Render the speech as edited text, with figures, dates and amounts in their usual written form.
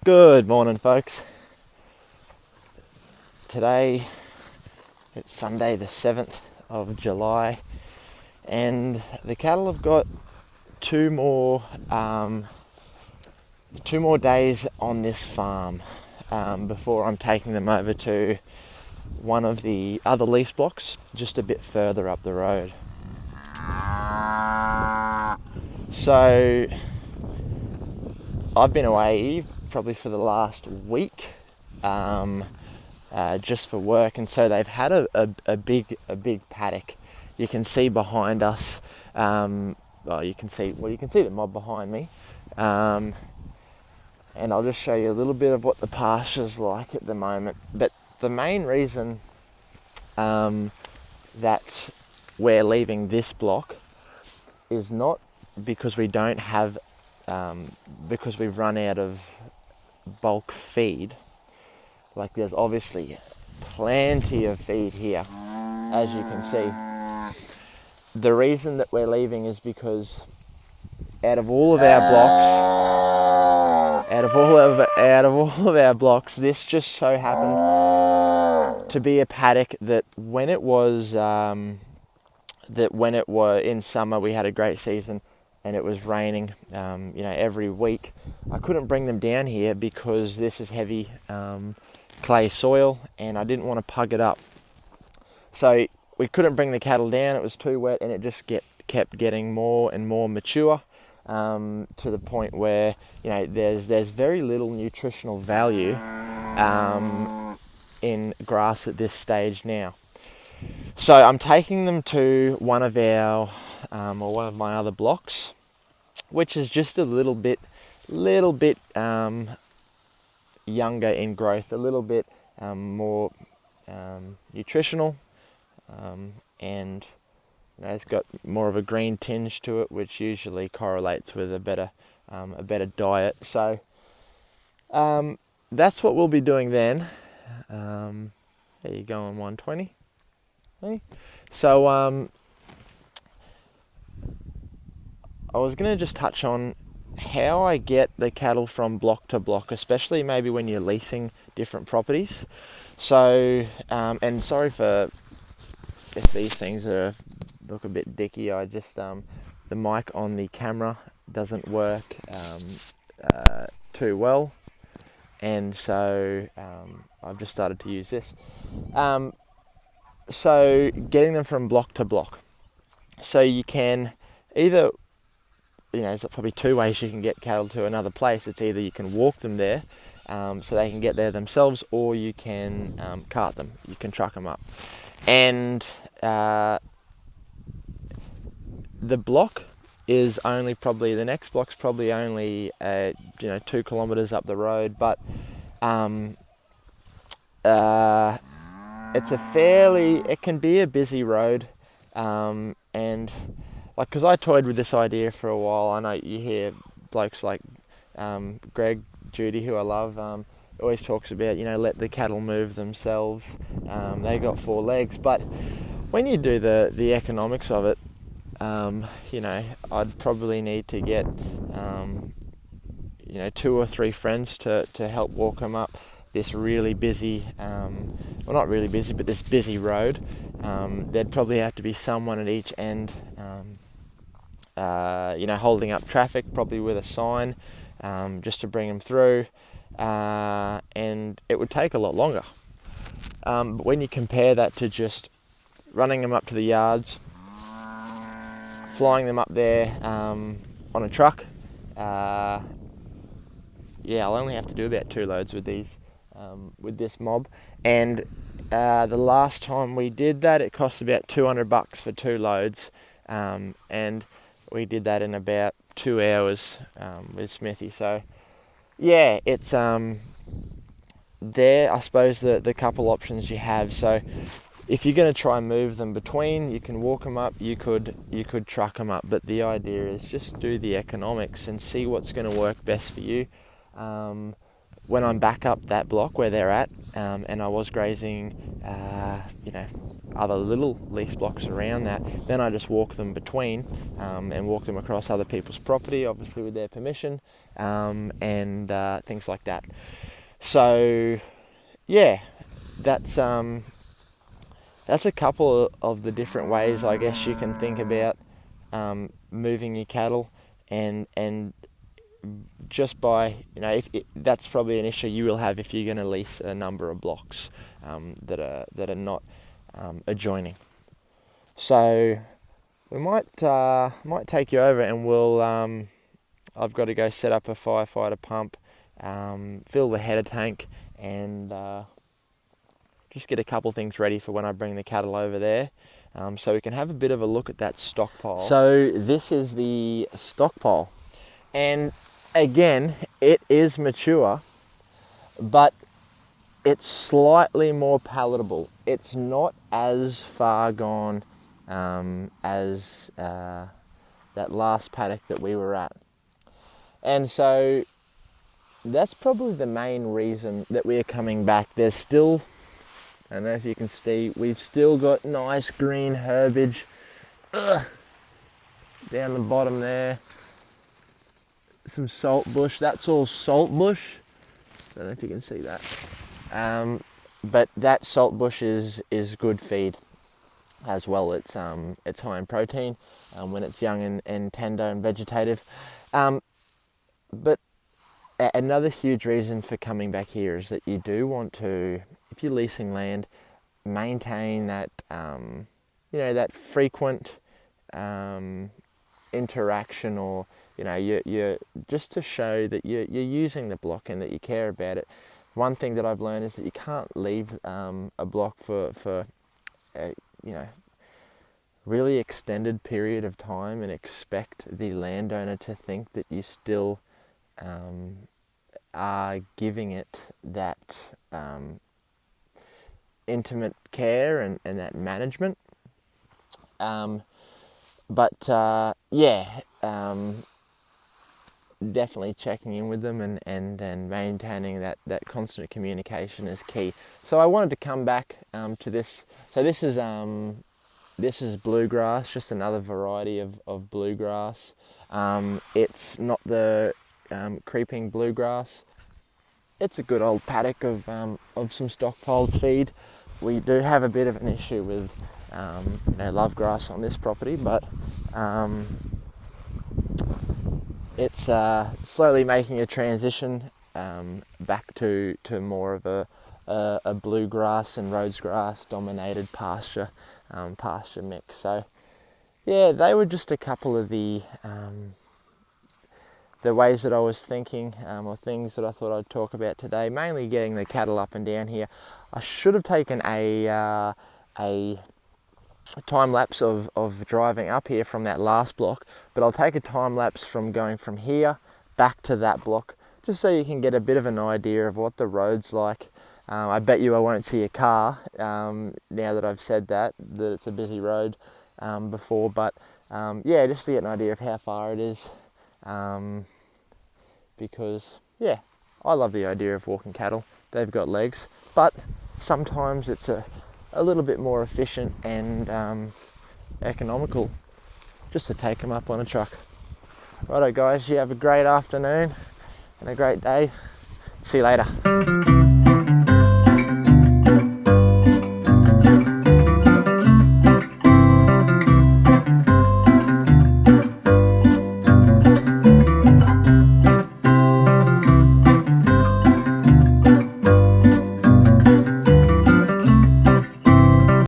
Good morning, folks. Today it's Sunday the 7th of July and the cattle have got two more days on this farm before I'm taking them over to one of the other lease blocks just a bit further up the road. So I've been away probably for the last week just for work, and so they've had a big paddock. You can see behind us, you can see the mob behind me, and I'll just show you a little bit of what the pasture's like at the moment. But the main reason that we're leaving this block is not because we don't have because we've run out of bulk feed. Like, there's obviously plenty of feed here, as you can see. The reason that we're leaving is because out of all of our blocks, this just so happened to be a paddock that when it was in summer we had a great season and it was raining every week. I couldn't bring them down here because this is heavy clay soil and I didn't want to pug it up. So we couldn't bring the cattle down, it was too wet, and it just kept getting more and more mature to the point where there's very little nutritional value in grass at this stage now. So I'm taking them to one of my other blocks, which is just a little bit younger in growth, a little bit more nutritional, and it's got more of a green tinge to it, which usually correlates with a better diet. So that's what we'll be doing then. There you go on 120. So I was going to just touch on how I get the cattle from block to block, especially maybe when you're leasing different properties. So, and sorry if these things look a bit dicky. I just the mic on the camera doesn't work too well, and so I've just started to use this. So getting them from block to block. So you can either, there's probably two ways you can get cattle to another place. It's either you can walk them there so they can get there themselves, or you can cart them. You can truck them up. And the next block's probably only 2 kilometers up the road, but it can be a busy road, and because I toyed with this idea for a while. I know you hear blokes like Greg Judy, who I love, always talks about, let the cattle move themselves. They got 4 legs, but when you do the economics of it, I'd probably need to get 2 or 3 friends to help walk them up this really busy, not really busy, but this busy road. There'd probably have to be someone at each end, holding up traffic, probably with a sign, just to bring them through, and it would take a lot longer. But when you compare that to just running them up to the yards, flying them up there on a truck, I'll only have to do about 2 loads with this mob. And the last time we did that, it cost about $200 for 2 loads, and we did that in about 2 hours with Smithy. So yeah, it's there, I suppose, the couple options you have. So if you're going to try and move them between, you can walk them up, you could truck them up, but the idea is just do the economics and see what's going to work best for you. when I'm back up that block where they're at, and I was grazing, other little lease blocks around that, then I just walk them between, and walk them across other people's property, obviously with their permission, and things like that. So, yeah, that's a couple of the different ways I guess you can think about moving your cattle, and just by, that's probably an issue you will have if you're going to lease a number of blocks that are not adjoining. So we might take you over, and we'll I've got to go set up a firefighter pump, fill the header tank, and just get a couple things ready for when I bring the cattle over there, so we can have a bit of a look at that stockpile. So this is the stockpile, and again, it is mature, but it's slightly more palatable. It's not as far gone as that last paddock that we were at. And so that's probably the main reason that we're coming back. There's still, I don't know if you can see, we've still got nice green herbage down the bottom there. Some salt bush, that's all salt bush. I don't know if you can see that. But that salt bush is good feed as well. It's high in protein when it's young and tender and vegetative. But another huge reason for coming back here is that you do want to, if you're leasing land, maintain that that frequent interaction, or you're just to show that you're using the block and that you care about it. One thing that I've learned is that you can't leave a block for really extended period of time and expect the landowner to think that you still are giving it that intimate care and that management. Definitely checking in with them and maintaining that constant communication is key. So I wanted to come back to this. So this is bluegrass, just another variety of bluegrass. It's not the creeping bluegrass. It's a good old paddock of some stockpiled feed. We do have a bit of an issue with love grass on this property, but it's slowly making a transition back to more of a bluegrass and Rhodes grass dominated pasture mix. So yeah, they were just a couple of the ways that I was thinking, or things that I thought I'd talk about today. Mainly getting the cattle up and down here. I should have taken a time lapse of driving up here from that last block, but I'll take a time lapse from going from here back to that block, just so you can get a bit of an idea of what the road's like. I bet you I won't see a car now that I've said that it's a busy road before, but just to get an idea of how far it is, because I love the idea of walking cattle. They've got legs, but sometimes it's a little bit more efficient and economical just to take them up on a truck. Righto guys, you have a great afternoon and a great day. See you later.